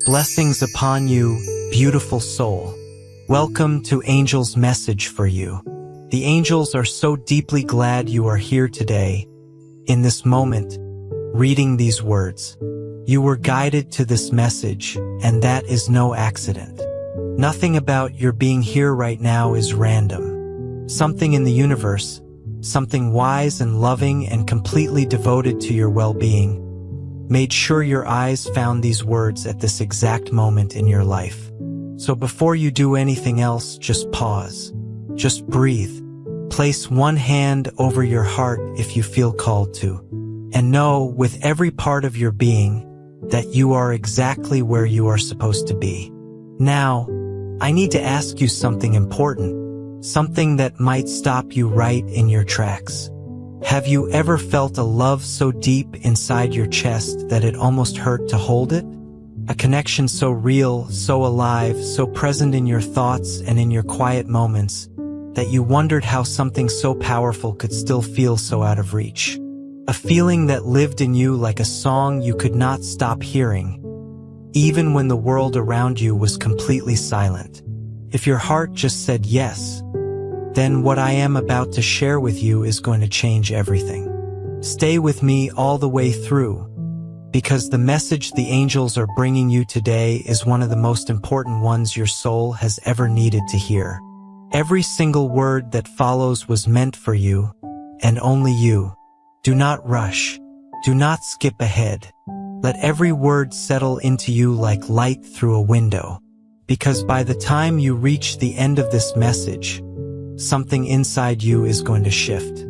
Blessings upon you, beautiful soul. Welcome to Angel's message for you. The angels are so deeply glad you are here today, in this moment, reading these words. You were guided to this message, and that is no accident. Nothing about your being here right now is random. Something in the universe, something wise and loving and completely devoted to your well-being, made sure your eyes found these words at this exact moment in your life. So before you do anything else, just pause. Just breathe. Place one hand over your heart if you feel called to. And know with every part of your being that you are exactly where you are supposed to be. Now, I need to ask you something important, something that might stop you right in your tracks. Have you ever felt a love so deep inside your chest that it almost hurt to hold it? A connection so real, so alive, so present in your thoughts and in your quiet moments that you wondered how something so powerful could still feel so out of reach. A feeling that lived in you like a song you could not stop hearing, even when the world around you was completely silent. If your heart just said yes, then what I am about to share with you is going to change everything. Stay with me all the way through, because the message the angels are bringing you today is one of the most important ones your soul has ever needed to hear. Every single word that follows was meant for you, and only you. Do not rush. Do not skip ahead. Let every word settle into you like light through a window, because by the time you reach the end of this message, something inside you is going to shift.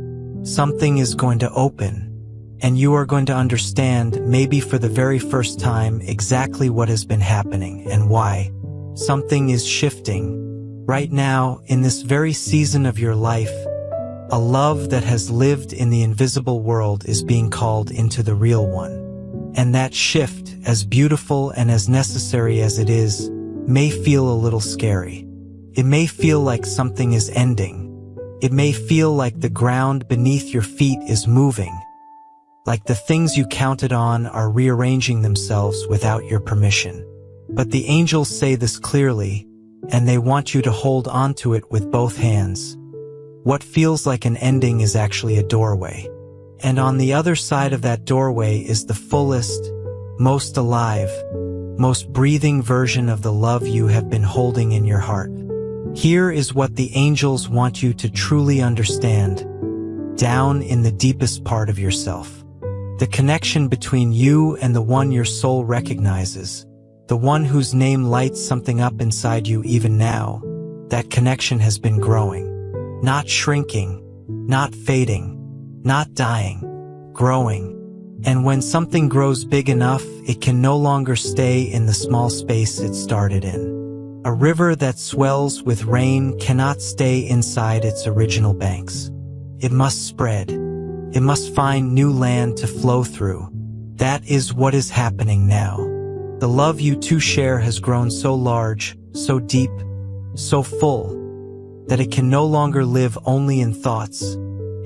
Something is going to open, and you are going to understand, maybe for the very first time, exactly what has been happening and why. Something is shifting. Right now, in this very season of your life, a love that has lived in the invisible world is being called into the real one. And that shift, as beautiful and as necessary as it is, may feel a little scary. It may feel like something is ending. It may feel like the ground beneath your feet is moving, like the things you counted on are rearranging themselves without your permission. But the angels say this clearly, and they want you to hold on to it with both hands. What feels like an ending is actually a doorway. And on the other side of that doorway is the fullest, most alive, most breathing version of the love you have been holding in your heart. Here is what the angels want you to truly understand, down in the deepest part of yourself. The connection between you and the one your soul recognizes, the one whose name lights something up inside you even now, that connection has been growing. Not shrinking, not fading, not dying, growing. And when something grows big enough, it can no longer stay in the small space it started in. A river that swells with rain cannot stay inside its original banks. It must spread. It must find new land to flow through. That is what is happening now. The love you two share has grown so large, so deep, so full, that it can no longer live only in thoughts,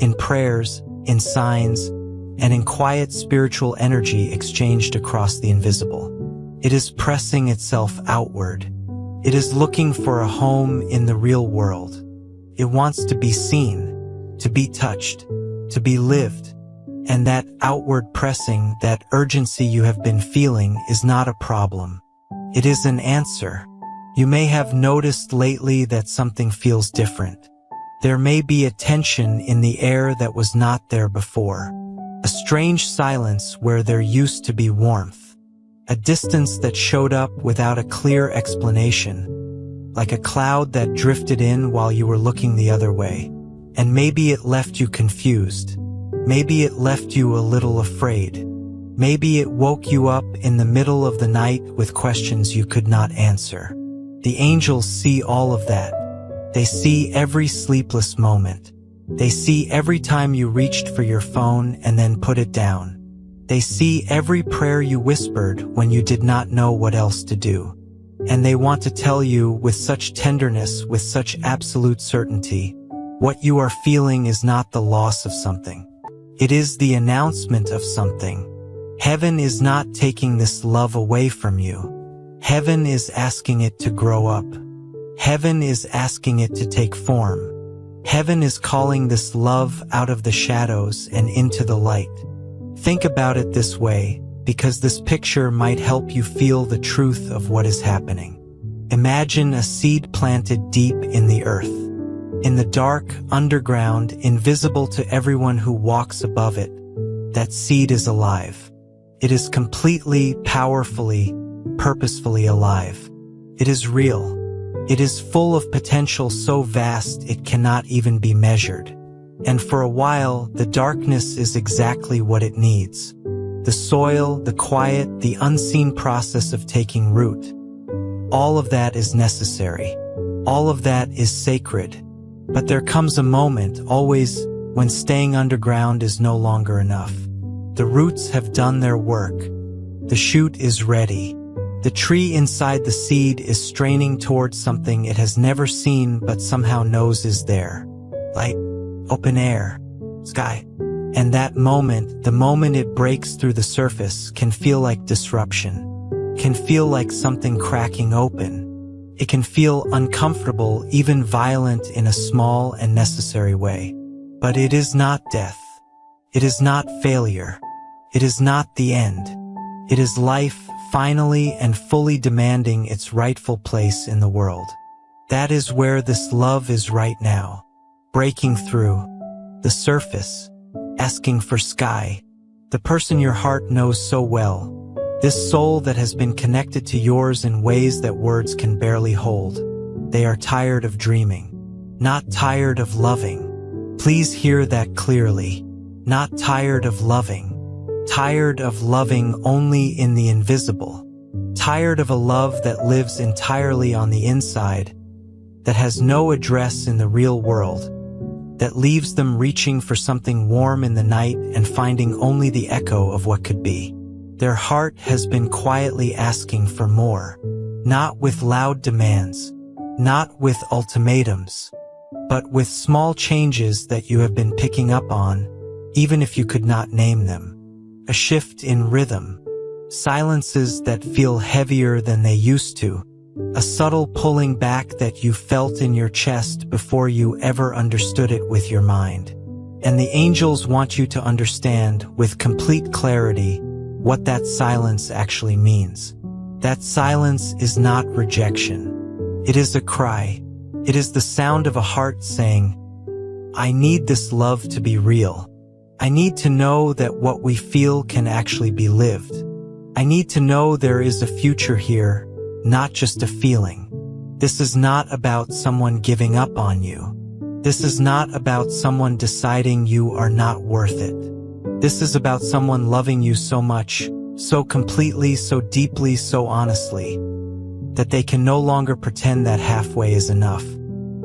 in prayers, in signs, and in quiet spiritual energy exchanged across the invisible. It is pressing itself outward. It is looking for a home in the real world. It wants to be seen, to be touched, to be lived. And that outward pressing, that urgency you have been feeling is not a problem. It is an answer. You may have noticed lately that something feels different. There may be a tension in the air that was not there before. A strange silence where there used to be warmth. A distance that showed up without a clear explanation, like a cloud that drifted in while you were looking the other way. And maybe it left you confused. Maybe it left you a little afraid. Maybe it woke you up in the middle of the night with questions you could not answer. The angels see all of that. They see every sleepless moment. They see every time you reached for your phone and then put it down. They see every prayer you whispered when you did not know what else to do. And they want to tell you with such tenderness, with such absolute certainty, what you are feeling is not the loss of something. It is the announcement of something. Heaven is not taking this love away from you. Heaven is asking it to grow up. Heaven is asking it to take form. Heaven is calling this love out of the shadows and into the light. Think about it this way, because this picture might help you feel the truth of what is happening. Imagine a seed planted deep in the earth. In the dark, underground, invisible to everyone who walks above it, that seed is alive. It is completely, powerfully, purposefully alive. It is real. It is full of potential so vast it cannot even be measured. And for a while, the darkness is exactly what it needs. The soil, the quiet, the unseen process of taking root. All of that is necessary. All of that is sacred. But there comes a moment, always, when staying underground is no longer enough. The roots have done their work. The shoot is ready. The tree inside the seed is straining towards something it has never seen but somehow knows is there. Light, open air, sky. And that moment, the moment it breaks through the surface, can feel like disruption. Can feel like something cracking open. It can feel uncomfortable, even violent in a small and necessary way. But it is not death. It is not failure. It is not the end. It is life, finally and fully demanding its rightful place in the world. That is where this love is right now, breaking through the surface, asking for sky, the person your heart knows so well, this soul that has been connected to yours in ways that words can barely hold. They are tired of dreaming, not tired of loving. Please hear that clearly. Not tired of loving. Tired of loving only in the invisible. Tired of a love that lives entirely on the inside, that has no address in the real world, that leaves them reaching for something warm in the night and finding only the echo of what could be. Their heart has been quietly asking for more, not with loud demands, not with ultimatums, but with small changes that you have been picking up on, even if you could not name them. A shift in rhythm, silences that feel heavier than they used to, a subtle pulling back that you felt in your chest before you ever understood it with your mind. And the angels want you to understand with complete clarity what that silence actually means. That silence is not rejection. It is a cry. It is the sound of a heart saying, I need this love to be real. I need to know that what we feel can actually be lived. I need to know there is a future here, not just a feeling. This is not about someone giving up on you. This is not about someone deciding you are not worth it. This is about someone loving you so much, so completely, so deeply, so honestly, that they can no longer pretend that halfway is enough.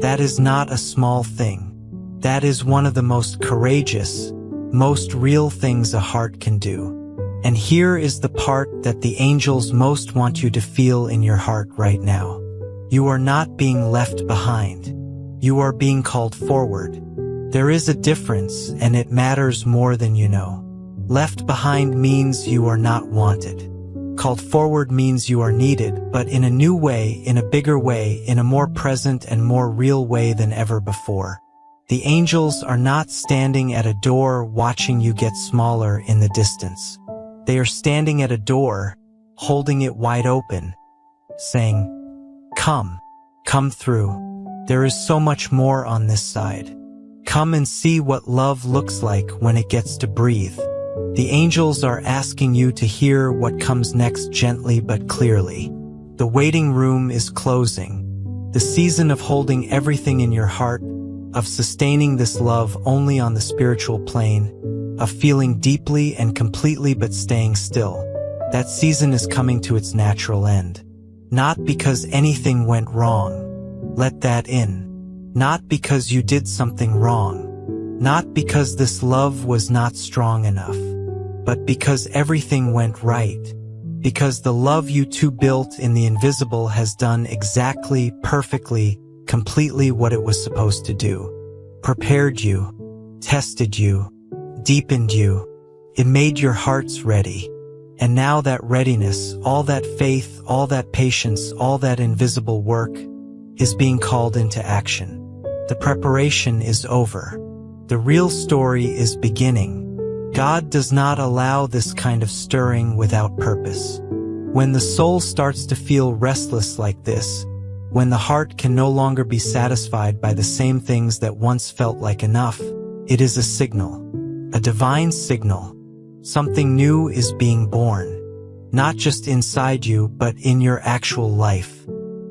That is not a small thing. That is one of the most courageous, most real things a heart can do. And here is the part that the angels most want you to feel in your heart right now. You are not being left behind. You are being called forward. There is a difference, and it matters more than you know. Left behind means you are not wanted. Called forward means you are needed, but in a new way, in a bigger way, in a more present and more real way than ever before. The angels are not standing at a door watching you get smaller in the distance. They are standing at a door, holding it wide open, saying, Come, come through. There is so much more on this side. Come and see what love looks like when it gets to breathe. The angels are asking you to hear what comes next gently but clearly. The waiting room is closing. The season of holding everything in your heart, of sustaining this love only on the spiritual plane, of feeling deeply and completely but staying still. That season is coming to its natural end. Not because anything went wrong. Let that in. Not because you did something wrong. Not because this love was not strong enough. But because everything went right. Because the love you two built in the invisible has done exactly, perfectly, completely what it was supposed to do. Prepared you, tested you, deepened you. It made your hearts ready. And now that readiness, all that faith, all that patience, all that invisible work is being called into action. The preparation is over. The real story is beginning. God does not allow this kind of stirring without purpose. When the soul starts to feel restless like this, when the heart can no longer be satisfied by the same things that once felt like enough, it is a signal, a divine signal. Something new is being born, not just inside you, but in your actual life,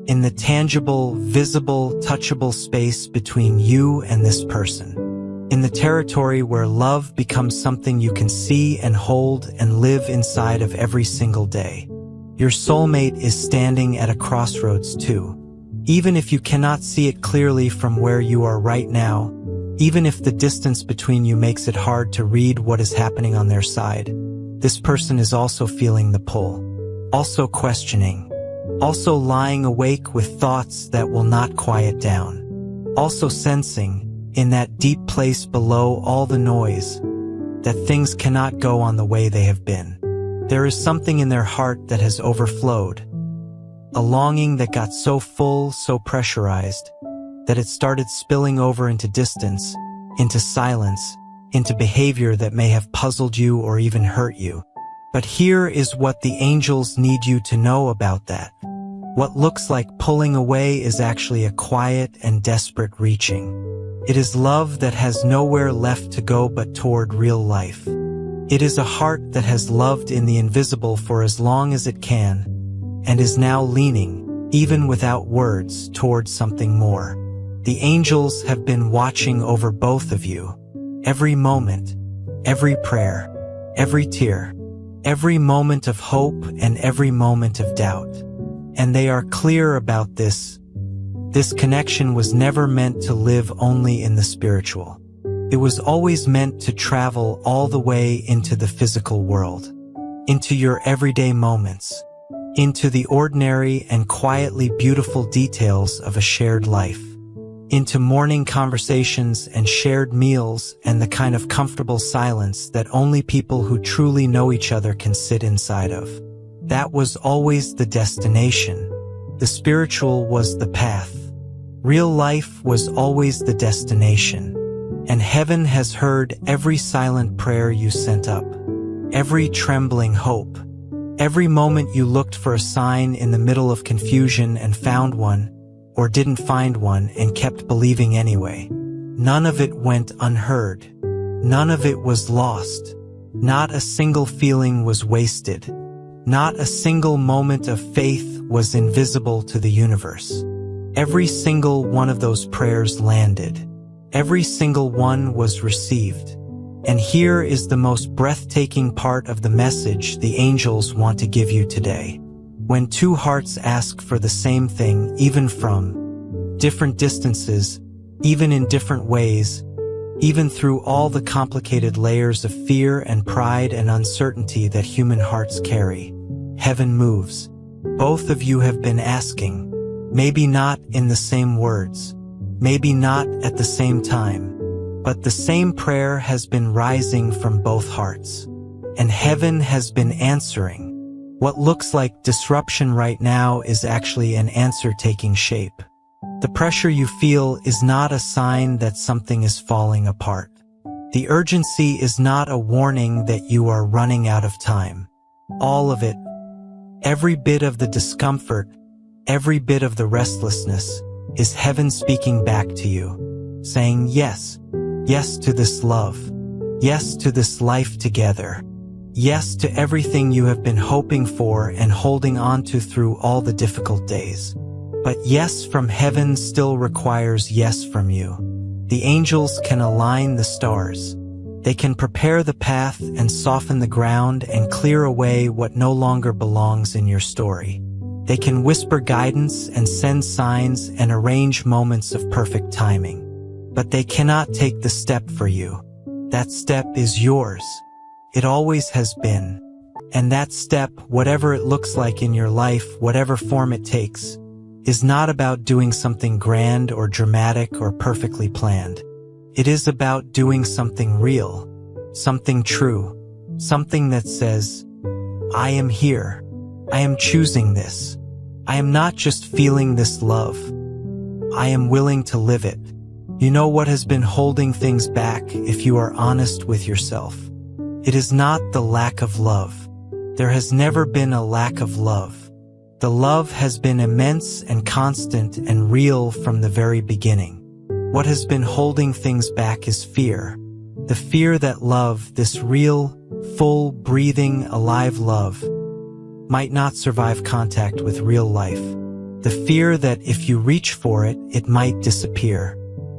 in the tangible, visible, touchable space between you and this person, in the territory where love becomes something you can see and hold and live inside of every single day. Your soulmate is standing at a crossroads too. Even if you cannot see it clearly from where you are right now, even if the distance between you makes it hard to read what is happening on their side, this person is also feeling the pull, also questioning, also lying awake with thoughts that will not quiet down, also sensing, in that deep place below all the noise, that things cannot go on the way they have been. There is something in their heart that has overflowed, a longing that got so full, so pressurized, that it started spilling over into distance, into silence, into behavior that may have puzzled you or even hurt you. But here is what the angels need you to know about that. What looks like pulling away is actually a quiet and desperate reaching. It is love that has nowhere left to go but toward real life. It is a heart that has loved in the invisible for as long as it can, and is now leaning, even without words, towards something more. The angels have been watching over both of you. Every moment, every prayer, every tear, every moment of hope and every moment of doubt. And they are clear about this. This connection was never meant to live only in the spiritual. It was always meant to travel all the way into the physical world, into your everyday moments, into the ordinary and quietly beautiful details of a shared life, into morning conversations and shared meals and the kind of comfortable silence that only people who truly know each other can sit inside of. That was always the destination. The spiritual was the path. Real life was always the destination. And heaven has heard every silent prayer you sent up, every trembling hope, every moment you looked for a sign in the middle of confusion and found one, or didn't find one and kept believing anyway. None of it went unheard. None of it was lost. Not a single feeling was wasted. Not a single moment of faith was invisible to the universe. Every single one of those prayers landed. Every single one was received. And here is the most breathtaking part of the message the angels want to give you today. When two hearts ask for the same thing, even from different distances, even in different ways, even through all the complicated layers of fear and pride and uncertainty that human hearts carry, heaven moves. Both of you have been asking, maybe not in the same words, maybe not at the same time, but the same prayer has been rising from both hearts, and heaven has been answering. What looks like disruption right now is actually an answer taking shape. The pressure you feel is not a sign that something is falling apart. The urgency is not a warning that you are running out of time. All of it, every bit of the discomfort, every bit of the restlessness, is heaven speaking back to you, saying yes, yes to this love, yes to this life together, yes to everything you have been hoping for and holding on to through all the difficult days. But yes from heaven still requires yes from you. The angels can align the stars. They can prepare the path and soften the ground and clear away what no longer belongs in your story. They can whisper guidance and send signs and arrange moments of perfect timing. But they cannot take the step for you. That step is yours. It always has been. And that step, whatever it looks like in your life, whatever form it takes, is not about doing something grand or dramatic or perfectly planned. It is about doing something real, something true, something that says, I am here. I am choosing this. I am not just feeling this love. I am willing to live it. You know what has been holding things back if you are honest with yourself. It is not the lack of love. There has never been a lack of love. The love has been immense and constant and real from the very beginning. What has been holding things back is fear. The fear that love, this real, full, breathing, alive love, might not survive contact with real life. The fear that if you reach for it, it might disappear.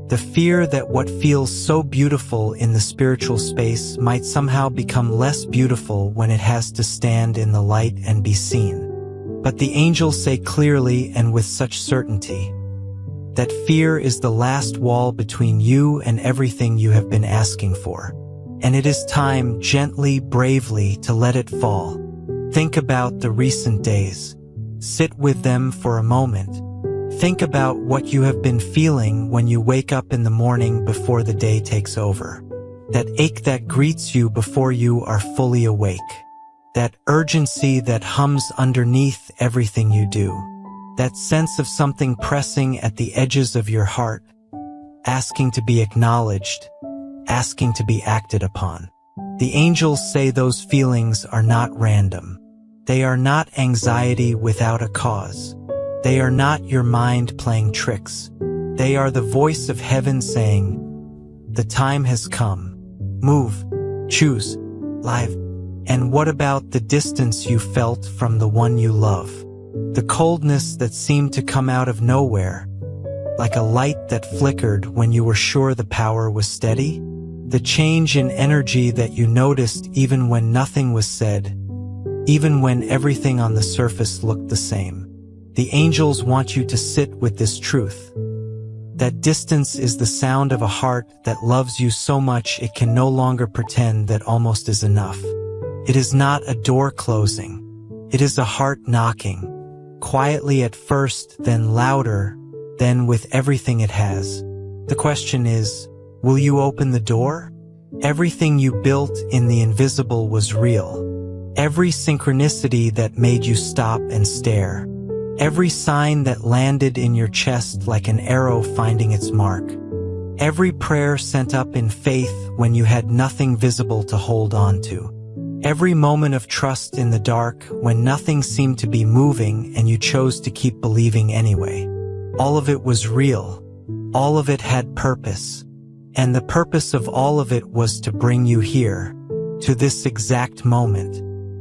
The fear that what feels so beautiful in the spiritual space might somehow become less beautiful when it has to stand in the light and be seen. But the angels say clearly and with such certainty that fear is the last wall between you and everything you have been asking for. And it is time, gently, bravely, to let it fall. Think about the recent days. Sit with them for a moment. Think about what you have been feeling when you wake up in the morning before the day takes over. That ache that greets you before you are fully awake. That urgency that hums underneath everything you do. That sense of something pressing at the edges of your heart, asking to be acknowledged, asking to be acted upon. The angels say those feelings are not random. They are not anxiety without a cause. They are not your mind playing tricks. They are the voice of heaven saying, the time has come. Move, choose, live. And what about the distance you felt from the one you love? The coldness that seemed to come out of nowhere, like a light that flickered when you were sure the power was steady? The change in energy that you noticed even when nothing was said, even when everything on the surface looked the same. The angels want you to sit with this truth. That distance is the sound of a heart that loves you so much it can no longer pretend that almost is enough. It is not a door closing. It is a heart knocking. Quietly at first, then louder, then with everything it has. The question is, will you open the door? Everything you built in the invisible was real. Every synchronicity that made you stop and stare. Every sign that landed in your chest like an arrow finding its mark. Every prayer sent up in faith when you had nothing visible to hold on to. Every moment of trust in the dark when nothing seemed to be moving and you chose to keep believing anyway. All of it was real. All of it had purpose. And the purpose of all of it was to bring you here, to this exact moment,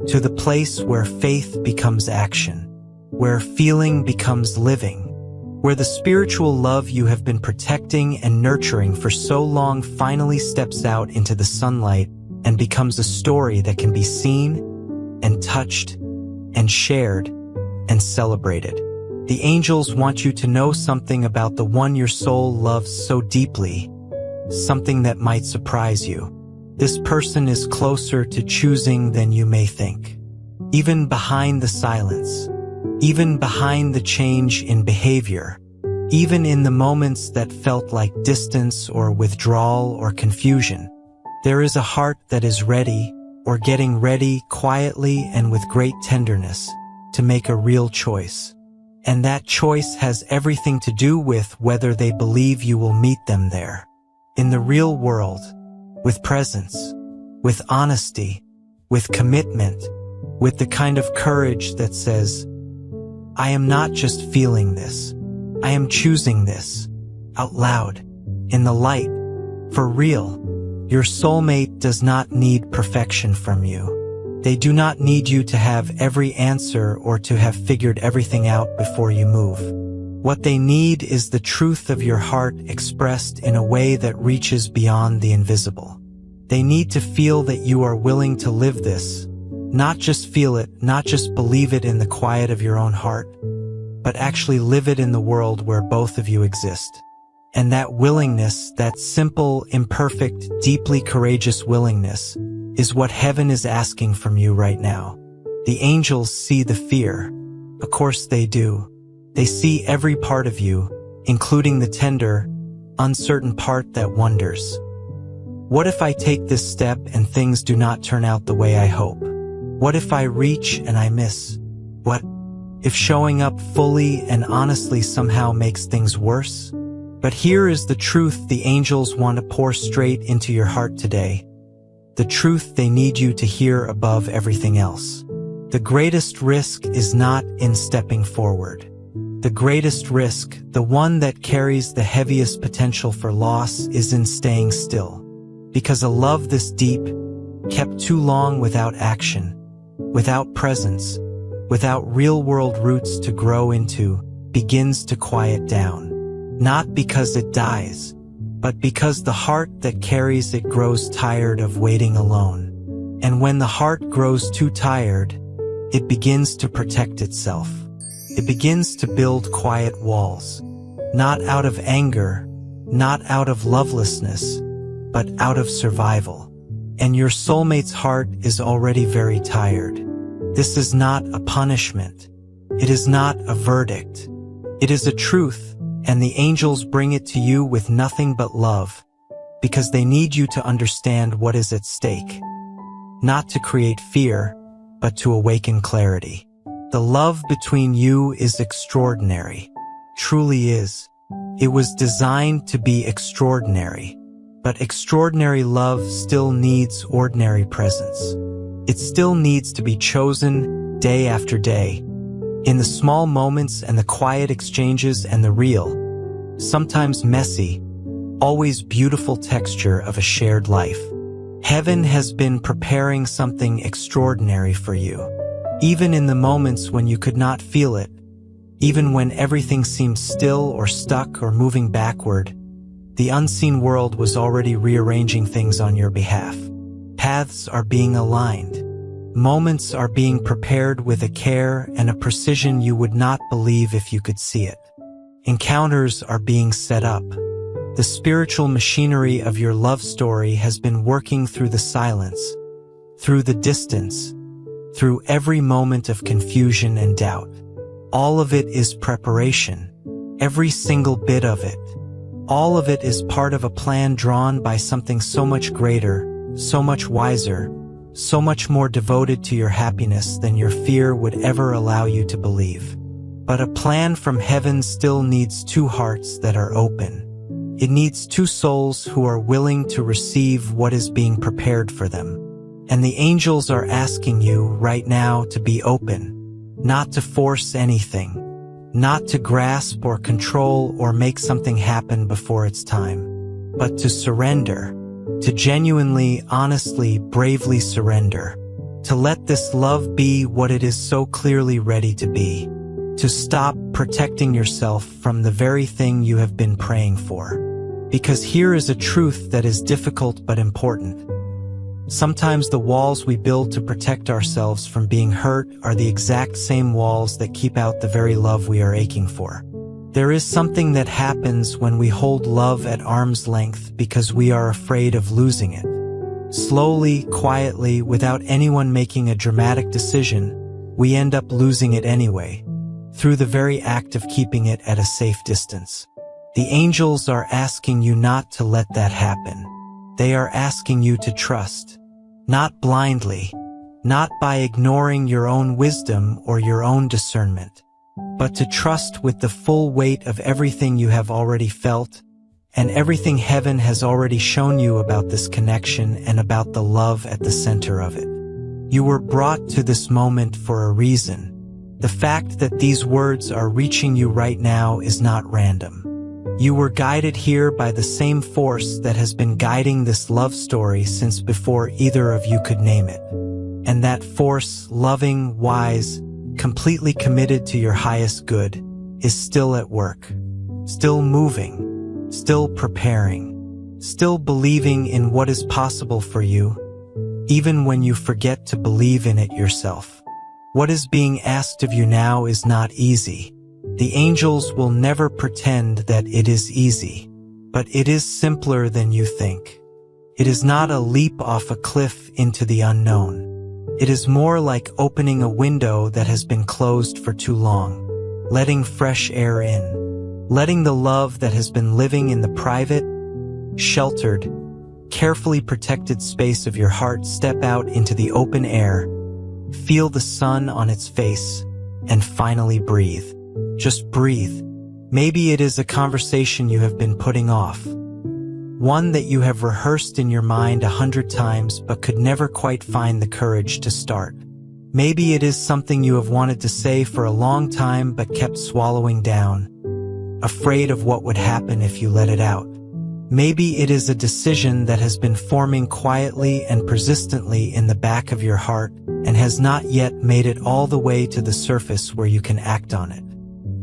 to the place where faith becomes action, where feeling becomes living, where the spiritual love you have been protecting and nurturing for so long finally steps out into the sunlight and becomes a story that can be seen and touched and shared and celebrated. The angels want you to know something about the one your soul loves so deeply, something that might surprise you. This person is closer to choosing than you may think. Even behind the silence, even behind the change in behavior, even in the moments that felt like distance or withdrawal or confusion, there is a heart that is ready, or getting ready quietly and with great tenderness, to make a real choice. And that choice has everything to do with whether they believe you will meet them there, in the real world, with presence, with honesty, with commitment, with the kind of courage that says, I am not just feeling this, I am choosing this, out loud, in the light, for real. Your soulmate does not need perfection from you. They do not need you to have every answer or to have figured everything out before you move. What they need is the truth of your heart expressed in a way that reaches beyond the invisible. They need to feel that you are willing to live this, not just feel it, not just believe it in the quiet of your own heart, but actually live it in the world where both of you exist. And that willingness, that simple, imperfect, deeply courageous willingness, is what heaven is asking from you right now. The angels see the fear. Of course they do. They see every part of you, including the tender, uncertain part that wonders. What if I take this step and things do not turn out the way I hope? What if I reach and I miss? What if showing up fully and honestly somehow makes things worse? But here is the truth the angels want to pour straight into your heart today. The truth they need you to hear above everything else. The greatest risk is not in stepping forward. The greatest risk, the one that carries the heaviest potential for loss, is in staying still. Because a love this deep, kept too long without action, without presence, without real-world roots to grow into, begins to quiet down. Not because it dies, but because the heart that carries it grows tired of waiting alone. And when the heart grows too tired, it begins to protect itself. It begins to build quiet walls, not out of anger, not out of lovelessness, but out of survival. And your soulmate's heart is already very tired. This is not a punishment. It is not a verdict. It is a truth, and the angels bring it to you with nothing but love, because they need you to understand what is at stake. Not to create fear, but to awaken clarity. The love between you is extraordinary. Truly is. It was designed to be extraordinary. But extraordinary love still needs ordinary presence. It still needs to be chosen day after day, in the small moments and the quiet exchanges and the real, sometimes messy, always beautiful texture of a shared life. Heaven has been preparing something extraordinary for you. Even in the moments when you could not feel it, even when everything seemed still or stuck or moving backward, the unseen world was already rearranging things on your behalf. Paths are being aligned. Moments are being prepared with a care and a precision you would not believe if you could see it. Encounters are being set up. The spiritual machinery of your love story has been working through the silence, through the distance, through every moment of confusion and doubt. All of it is preparation, every single bit of it. All of it is part of a plan drawn by something so much greater, so much wiser, so much more devoted to your happiness than your fear would ever allow you to believe. But a plan from heaven still needs two hearts that are open. It needs two souls who are willing to receive what is being prepared for them. And the angels are asking you right now to be open, not to force anything, not to grasp or control or make something happen before it's time, but to surrender, to genuinely, honestly, bravely surrender, to let this love be what it is so clearly ready to be, to stop protecting yourself from the very thing you have been praying for. Because here is a truth that is difficult but important. Sometimes the walls we build to protect ourselves from being hurt are the exact same walls that keep out the very love we are aching for. There is something that happens when we hold love at arm's length because we are afraid of losing it. Slowly, quietly, without anyone making a dramatic decision, we end up losing it anyway, through the very act of keeping it at a safe distance. The angels are asking you not to let that happen. They are asking you to trust, not blindly, not by ignoring your own wisdom or your own discernment, but to trust with the full weight of everything you have already felt and everything heaven has already shown you about this connection and about the love at the center of it. You were brought to this moment for a reason. The fact that these words are reaching you right now is not random. You were guided here by the same force that has been guiding this love story since before either of you could name it. And that force, loving, wise, completely committed to your highest good, is still at work, still moving, still preparing, still believing in what is possible for you, even when you forget to believe in it yourself. What is being asked of you now is not easy. The angels will never pretend that it is easy, but it is simpler than you think. It is not a leap off a cliff into the unknown. It is more like opening a window that has been closed for too long, letting fresh air in, letting the love that has been living in the private, sheltered, carefully protected space of your heart step out into the open air, Feel the sun on its face, and finally breathe. Just breathe. Maybe it is a conversation you have been putting off. One that you have rehearsed in your mind 100 times but could never quite find the courage to start. Maybe it is something you have wanted to say for a long time but kept swallowing down, afraid of what would happen if you let it out. Maybe it is a decision that has been forming quietly and persistently in the back of your heart and has not yet made it all the way to the surface where you can act on it.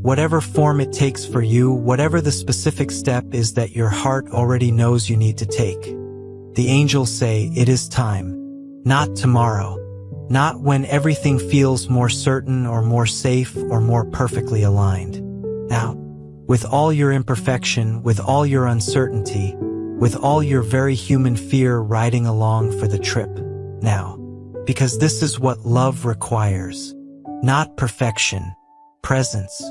Whatever form it takes for you, whatever the specific step is that your heart already knows you need to take. The angels say it is time, not tomorrow, not when everything feels more certain or more safe or more perfectly aligned. Now, with all your imperfection, with all your uncertainty, with all your very human fear riding along for the trip, now. Because this is what love requires. Not perfection, presence.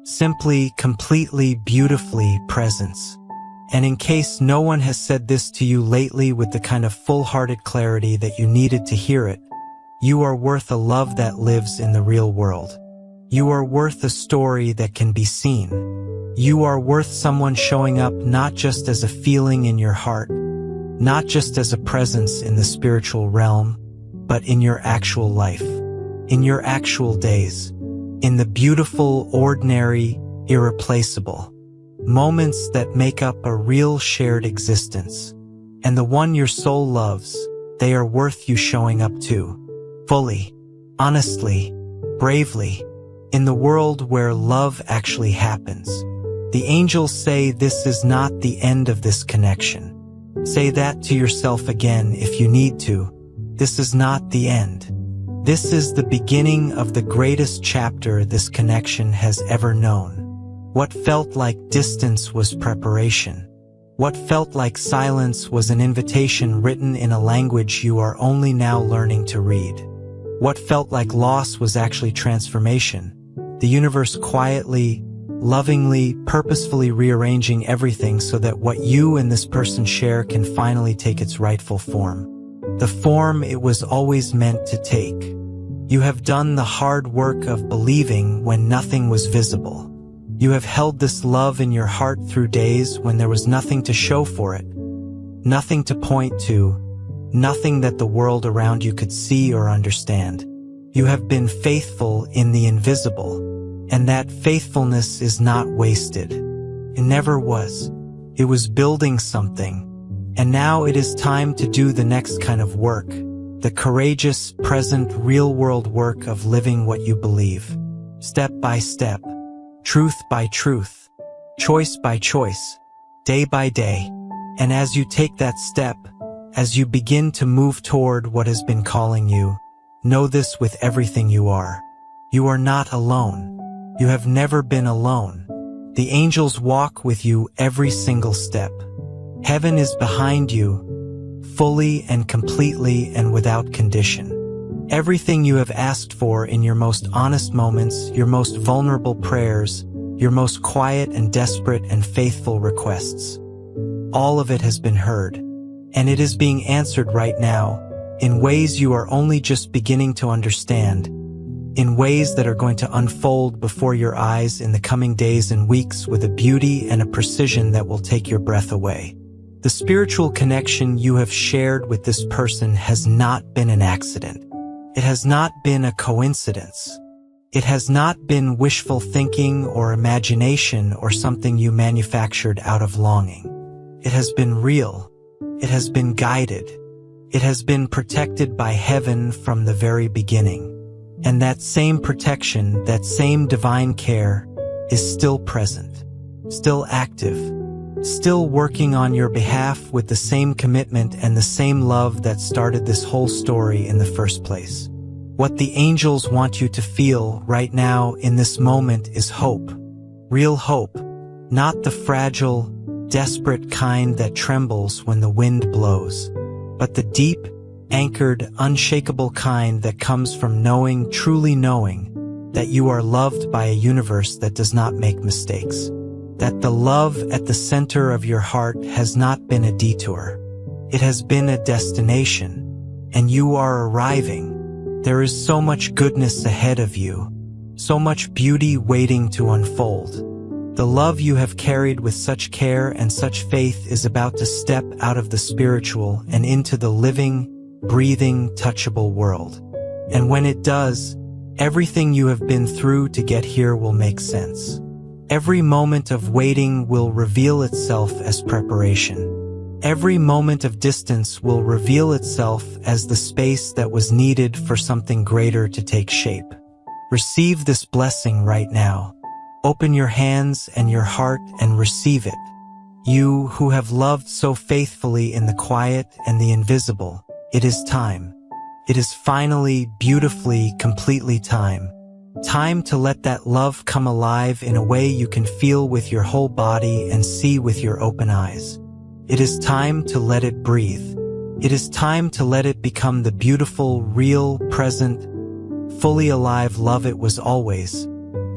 Simply, completely, beautifully presence. And in case no one has said this to you lately with the kind of full-hearted clarity that you needed to hear it, you are worth a love that lives in the real world. You are worth a story that can be seen. You are worth someone showing up not just as a feeling in your heart, not just as a presence in the spiritual realm, but in your actual life, in your actual days, in the beautiful, ordinary, irreplaceable moments that make up a real shared existence. And the one your soul loves, they are worth you showing up to, fully, honestly, bravely, in the world where love actually happens. The angels say this is not the end of this connection. Say that to yourself again if you need to. This is not the end. This is the beginning of the greatest chapter this connection has ever known. What felt like distance was preparation. What felt like silence was an invitation written in a language you are only now learning to read. What felt like loss was actually transformation. The universe quietly, lovingly, purposefully rearranging everything so that what you and this person share can finally take its rightful form. The form it was always meant to take. You have done the hard work of believing when nothing was visible. You have held this love in your heart through days when there was nothing to show for it, nothing to point to, nothing that the world around you could see or understand. You have been faithful in the invisible, and that faithfulness is not wasted. It never was. It was building something. And now it is time to do the next kind of work, the courageous, present, real-world work of living what you believe. Step by step, truth by truth, choice by choice, day by day. And as you take that step, as you begin to move toward what has been calling you, know this with everything you are. You are not alone. You have never been alone. The angels walk with you every single step. Heaven is behind you, fully and completely and without condition. Everything you have asked for in your most honest moments, your most vulnerable prayers, your most quiet and desperate and faithful requests. All of it has been heard, and it is being answered right now, in ways you are only just beginning to understand, in ways that are going to unfold before your eyes in the coming days and weeks with a beauty and a precision that will take your breath away. The spiritual connection you have shared with this person has not been an accident. It has not been a coincidence. It has not been wishful thinking or imagination or something you manufactured out of longing. It has been real. It has been guided. It has been protected by heaven from the very beginning. And that same protection, that same divine care, is still present, still active, still working on your behalf with the same commitment and the same love that started this whole story in the first place. What the angels want you to feel right now in this moment is hope. Real hope, not the fragile, desperate kind that trembles when the wind blows, but the deep, anchored, unshakable kind that comes from knowing, truly knowing, that you are loved by a universe that does not make mistakes. That the love at the center of your heart has not been a detour. It has been a destination, and you are arriving. There is so much goodness ahead of you, so much beauty waiting to unfold. The love you have carried with such care and such faith is about to step out of the spiritual and into the living, breathing, touchable world. And when it does, everything you have been through to get here will make sense. Every moment of waiting will reveal itself as preparation. Every moment of distance will reveal itself as the space that was needed for something greater to take shape. Receive this blessing right now. Open your hands and your heart and receive it. You who have loved so faithfully in the quiet and the invisible, it is time. It is finally, beautifully, completely time. Time to let that love come alive in a way you can feel with your whole body and see with your open eyes. It is time to let it breathe. It is time to let it become the beautiful, real, present, fully alive love it was always,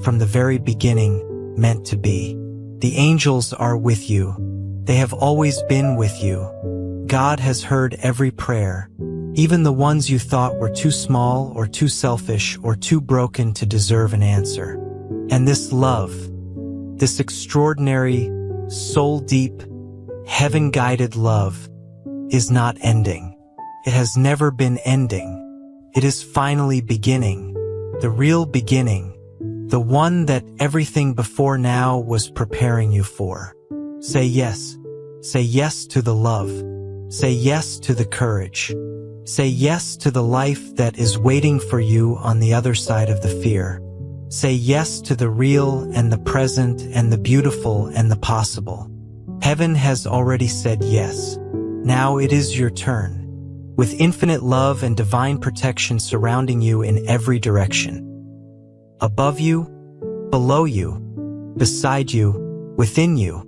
from the very beginning, meant to be. The angels are with you. They have always been with you. God has heard every prayer, even the ones you thought were too small or too selfish or too broken to deserve an answer. And this love, this extraordinary, soul-deep, heaven-guided love, is not ending. It has never been ending. It is finally beginning, the real beginning, the one that everything before now was preparing you for. Say yes. Say yes to the love. Say yes to the courage. Say yes to the life that is waiting for you on the other side of the fear. Say yes to the real and the present and the beautiful and the possible. Heaven has already said yes. Now it is your turn. With infinite love and divine protection surrounding you in every direction. Above you, below you, beside you, within you.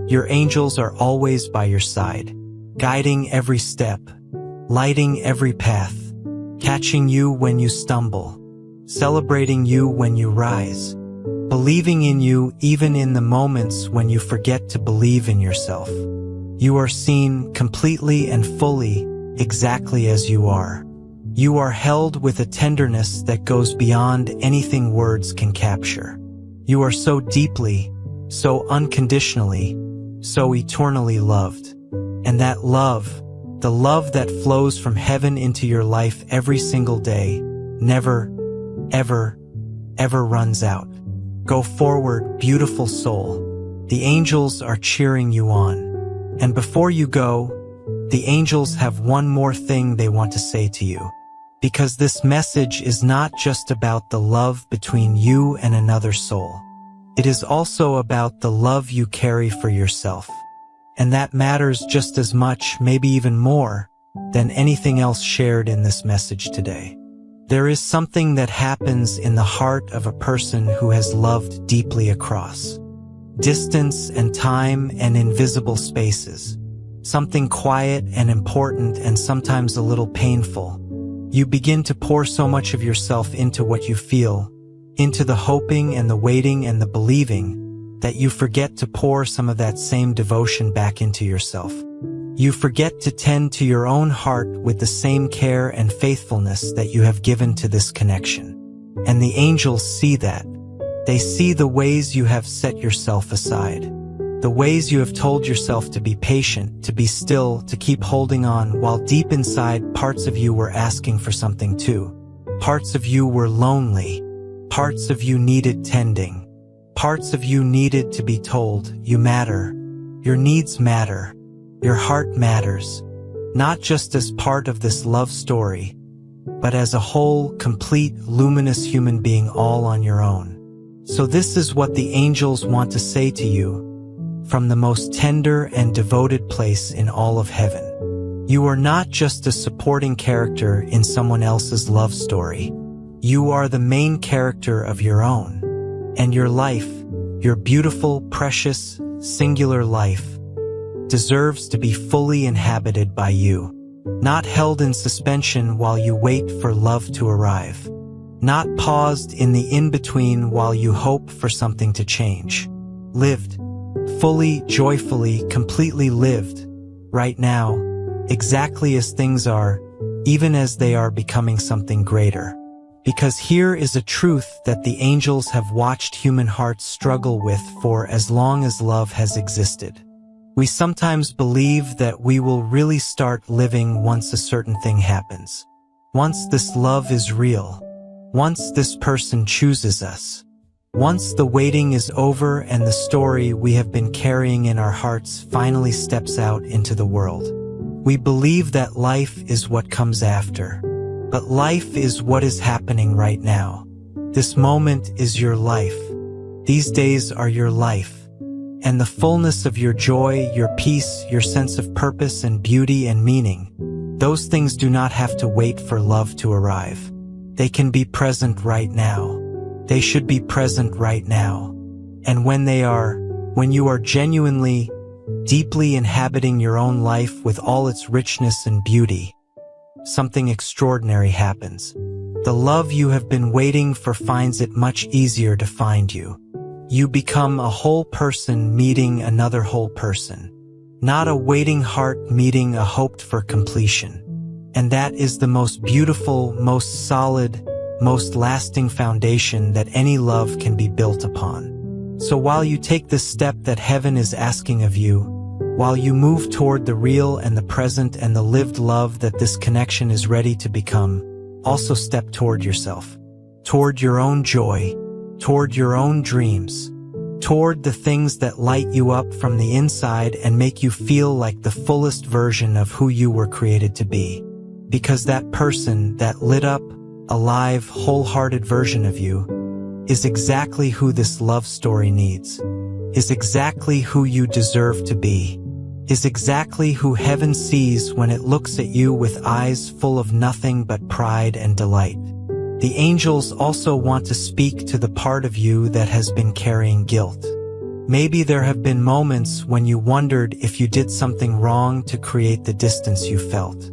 Your angels are always by your side, guiding every step, lighting every path, catching you when you stumble, celebrating you when you rise, believing in you even in the moments when you forget to believe in yourself. You are seen completely and fully, exactly as you are. You are held with a tenderness that goes beyond anything words can capture. You are so deeply, so unconditionally, so eternally loved. And that love, the love that flows from heaven into your life every single day, never, ever, ever runs out. Go forward, beautiful soul. The angels are cheering you on. And before you go, the angels have one more thing they want to say to you. Because this message is not just about the love between you and another soul. It is also about the love you carry for yourself. And that matters just as much, maybe even more, than anything else shared in this message today. There is something that happens in the heart of a person who has loved deeply across distance and time and invisible spaces. Something quiet and important and sometimes a little painful. You begin to pour so much of yourself into what you feel, into the hoping and the waiting and the believing, that you forget to pour some of that same devotion back into yourself. You forget to tend to your own heart with the same care and faithfulness that you have given to this connection. And the angels see that. They see the ways you have set yourself aside. The ways you have told yourself to be patient, to be still, to keep holding on, while deep inside parts of you were asking for something too. Parts of you were lonely. Parts of you needed tending. Parts of you needed to be told, you matter. Your needs matter. Your heart matters. Not just as part of this love story, but as a whole, complete, luminous human being all on your own. So this is what the angels want to say to you, from the most tender and devoted place in all of heaven. You are not just a supporting character in someone else's love story. You are the main character of your own. And your life, your beautiful, precious, singular life, deserves to be fully inhabited by you. Not held in suspension while you wait for love to arrive. Not paused in the in-between while you hope for something to change. Lived. Fully, joyfully, completely lived, right now, exactly as things are, even as they are becoming something greater. Because here is a truth that the angels have watched human hearts struggle with for as long as love has existed. We sometimes believe that we will really start living once a certain thing happens. Once this love is real. Once this person chooses us. Once the waiting is over and the story we have been carrying in our hearts finally steps out into the world. We believe that life is what comes after. But life is what is happening right now. This moment is your life. These days are your life. And the fullness of your joy, your peace, your sense of purpose and beauty and meaning, those things do not have to wait for love to arrive. They can be present right now. They should be present right now. And when you are genuinely, deeply inhabiting your own life with all its richness and beauty, something extraordinary happens. The love you have been waiting for finds it much easier to find you. You become a whole person meeting another whole person, not a waiting heart meeting a hoped-for completion. And that is the most beautiful, most solid, most lasting foundation that any love can be built upon. So while you take the step that heaven is asking of you, while you move toward the real and the present and the lived love that this connection is ready to become, also step toward yourself, toward your own joy, toward your own dreams, toward the things that light you up from the inside and make you feel like the fullest version of who you were created to be. Because that person, that lit up, alive, wholehearted version of you, is exactly who this love story needs, is exactly who you deserve to be, is exactly who heaven sees when it looks at you with eyes full of nothing but pride and delight. The angels also want to speak to the part of you that has been carrying guilt. Maybe there have been moments when you wondered if you did something wrong to create the distance you felt.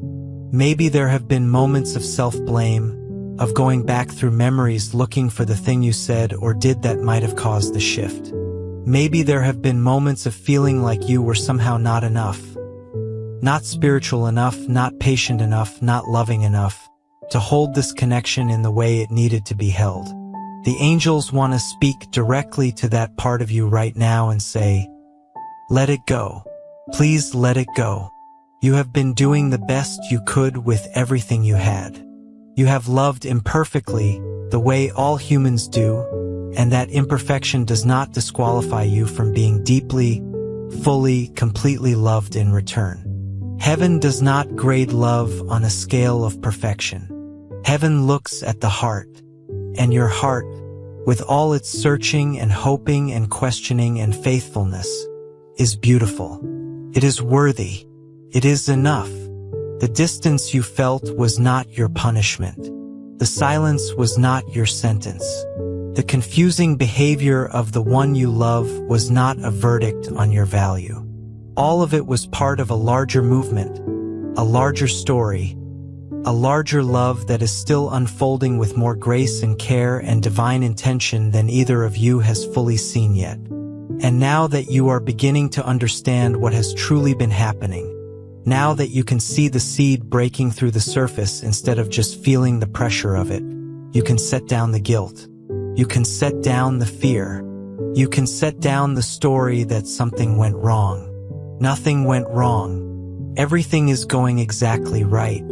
Maybe there have been moments of self-blame, of going back through memories looking for the thing you said or did that might have caused the shift. Maybe there have been moments of feeling like you were somehow not enough, not spiritual enough, not patient enough, not loving enough, to hold this connection in the way it needed to be held. The angels want to speak directly to that part of you right now and say, let it go. Please let it go. You have been doing the best you could with everything you had. You have loved imperfectly, the way all humans do, and that imperfection does not disqualify you from being deeply, fully, completely loved in return. Heaven does not grade love on a scale of perfection. Heaven looks at the heart, and your heart, with all its searching and hoping and questioning and faithfulness, is beautiful. It is worthy. It is enough. The distance you felt was not your punishment. The silence was not your sentence. The confusing behavior of the one you love was not a verdict on your value. All of it was part of a larger movement, a larger story, a larger love that is still unfolding with more grace and care and divine intention than either of you has fully seen yet. And now that you are beginning to understand what has truly been happening, now that you can see the seed breaking through the surface instead of just feeling the pressure of it, you can set down the guilt. You can set down the fear. You can set down the story that something went wrong. Nothing went wrong. Everything is going exactly right.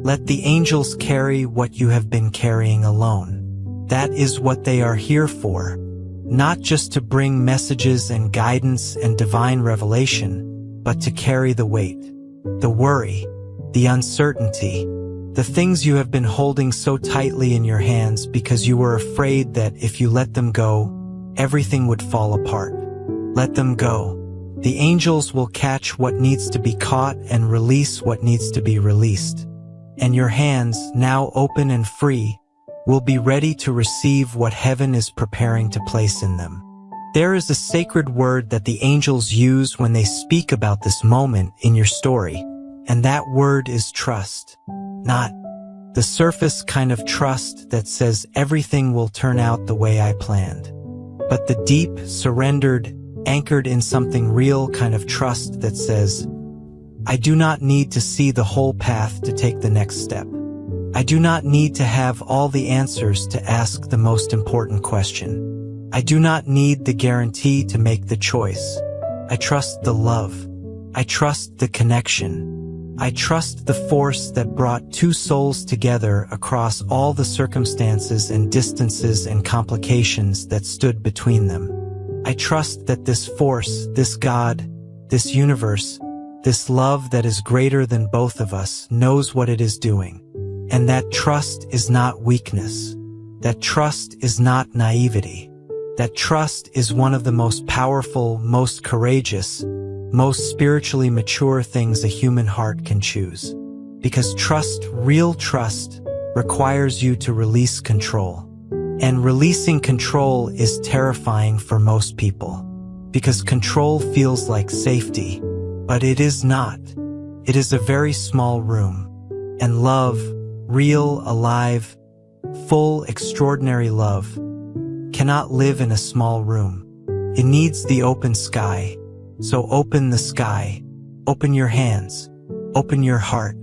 Let the angels carry what you have been carrying alone. That is what they are here for. Not just to bring messages and guidance and divine revelation, but to carry the weight, the worry, the uncertainty, the things you have been holding so tightly in your hands because you were afraid that if you let them go, everything would fall apart. Let them go. The angels will catch what needs to be caught and release what needs to be released. And your hands, now open and free, will be ready to receive what heaven is preparing to place in them. There is a sacred word that the angels use when they speak about this moment in your story, and that word is trust. Not the surface kind of trust that says everything will turn out the way I planned, but the deep, surrendered, anchored in something real kind of trust that says, I do not need to see the whole path to take the next step. I do not need to have all the answers to ask the most important question. I do not need the guarantee to make the choice. I trust the love. I trust the connection. I trust the force that brought two souls together across all the circumstances and distances and complications that stood between them. I trust that this force, this God, this universe, this love that is greater than both of us knows what it is doing. And that trust is not weakness. That trust is not naivety. That trust is one of the most powerful, most courageous, most spiritually mature things a human heart can choose. Because trust, real trust, requires you to release control. And releasing control is terrifying for most people. Because control feels like safety, but it is not. It is a very small room. And love, real, alive, full, extraordinary love, cannot live in a small room. It needs the open sky. So open the sky, open your hands, open your heart.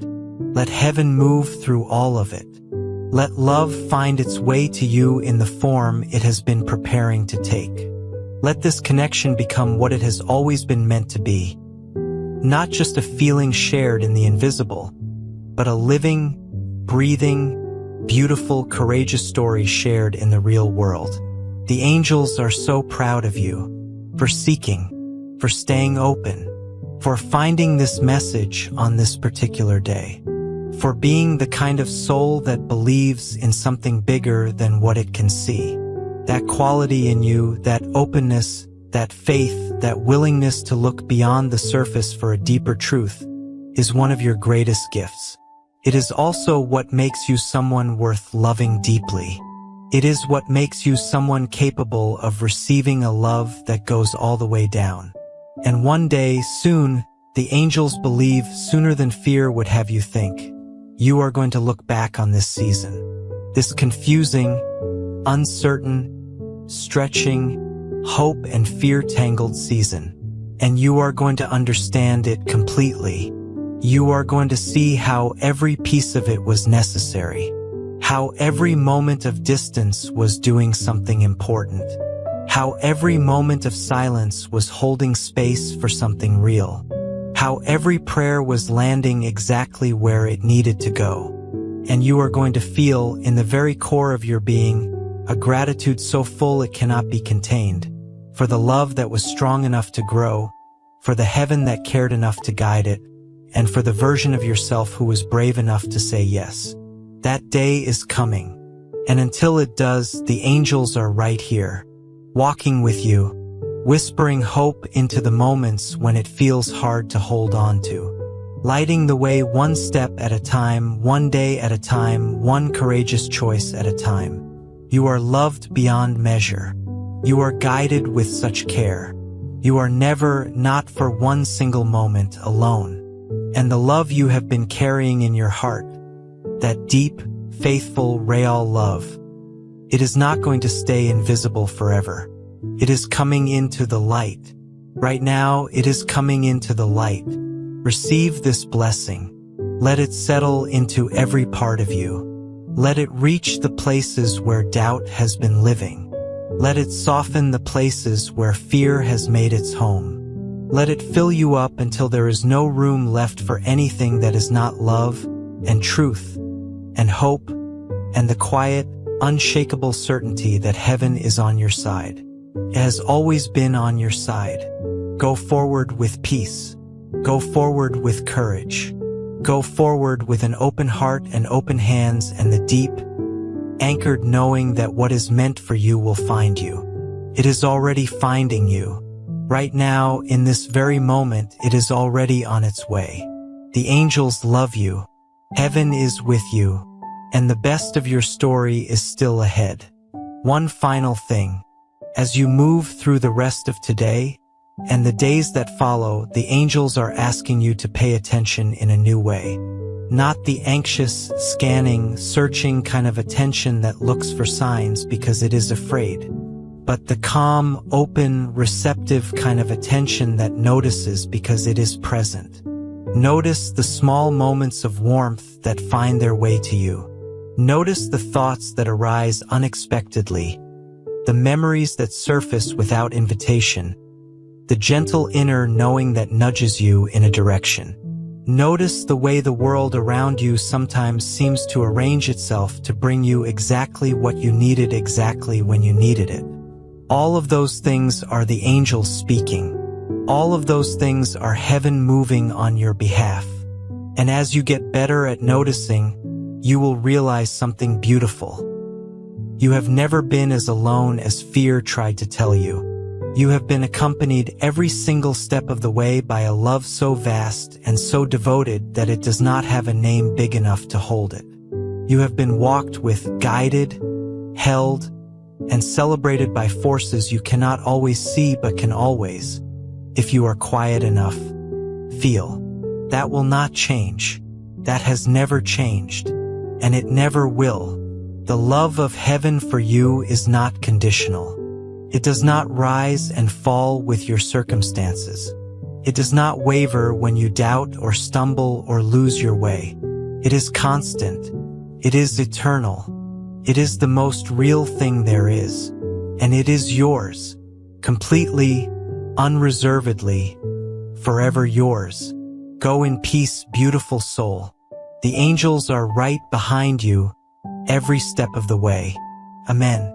Let heaven move through all of it. Let love find its way to you in the form it has been preparing to take. Let this connection become what it has always been meant to be. Not just a feeling shared in the invisible, but a living, breathing, beautiful, courageous story shared in the real world. The angels are so proud of you for seeking, for staying open, for finding this message on this particular day, for being the kind of soul that believes in something bigger than what it can see. That quality in you, that openness, that faith, that willingness to look beyond the surface for a deeper truth, is one of your greatest gifts. It is also what makes you someone worth loving deeply. It is what makes you someone capable of receiving a love that goes all the way down. And one day, soon, the angels believe sooner than fear would have you think, you are going to look back on this season. This confusing, uncertain, stretching, hope and fear-tangled season. And you are going to understand it completely. You are going to see how every piece of it was necessary. How every moment of distance was doing something important. How every moment of silence was holding space for something real. How every prayer was landing exactly where it needed to go. And you are going to feel, in the very core of your being, a gratitude so full it cannot be contained, for the love that was strong enough to grow, for the heaven that cared enough to guide it, and for the version of yourself who was brave enough to say yes. That day is coming. And until it does, the angels are right here, walking with you, whispering hope into the moments when it feels hard to hold on to, lighting the way one step at a time, one day at a time, one courageous choice at a time. You are loved beyond measure. You are guided with such care. You are never, not for one single moment, alone. And the love you have been carrying in your heart, that deep, faithful, real love, it is not going to stay invisible forever. It is coming into the light. Right now, it is coming into the light. Receive this blessing. Let it settle into every part of you. Let it reach the places where doubt has been living. Let it soften the places where fear has made its home. Let it fill you up until there is no room left for anything that is not love and truth and hope and the quiet, unshakable certainty that heaven is on your side. It has always been on your side. Go forward with peace. Go forward with courage. Go forward with an open heart and open hands and the deep, anchored knowing that what is meant for you will find you. It is already finding you. Right now, in this very moment, it is already on its way. The angels love you. Heaven is with you. And the best of your story is still ahead. One final thing. As you move through the rest of today and the days that follow, the angels are asking you to pay attention in a new way. Not the anxious, scanning, searching kind of attention that looks for signs because it is afraid, but the calm, open, receptive kind of attention that notices because it is present. Notice the small moments of warmth that find their way to you. Notice the thoughts that arise unexpectedly, the memories that surface without invitation, the gentle inner knowing that nudges you in a direction. Notice the way the world around you sometimes seems to arrange itself to bring you exactly what you needed exactly when you needed it. All of those things are the angels speaking. All of those things are heaven moving on your behalf. And as you get better at noticing, you will realize something beautiful. You have never been as alone as fear tried to tell you. You have been accompanied every single step of the way by a love so vast and so devoted that it does not have a name big enough to hold it. You have been walked with, guided, held, and celebrated by forces you cannot always see but can always, if you are quiet enough, feel. That will not change. That has never changed, and it never will. The love of heaven for you is not conditional. It does not rise and fall with your circumstances. It does not waver when you doubt or stumble or lose your way. It is constant. It is eternal. It is the most real thing there is. And it is yours, completely, unreservedly, forever yours. Go in peace, beautiful soul. The angels are right behind you every step of the way. Amen.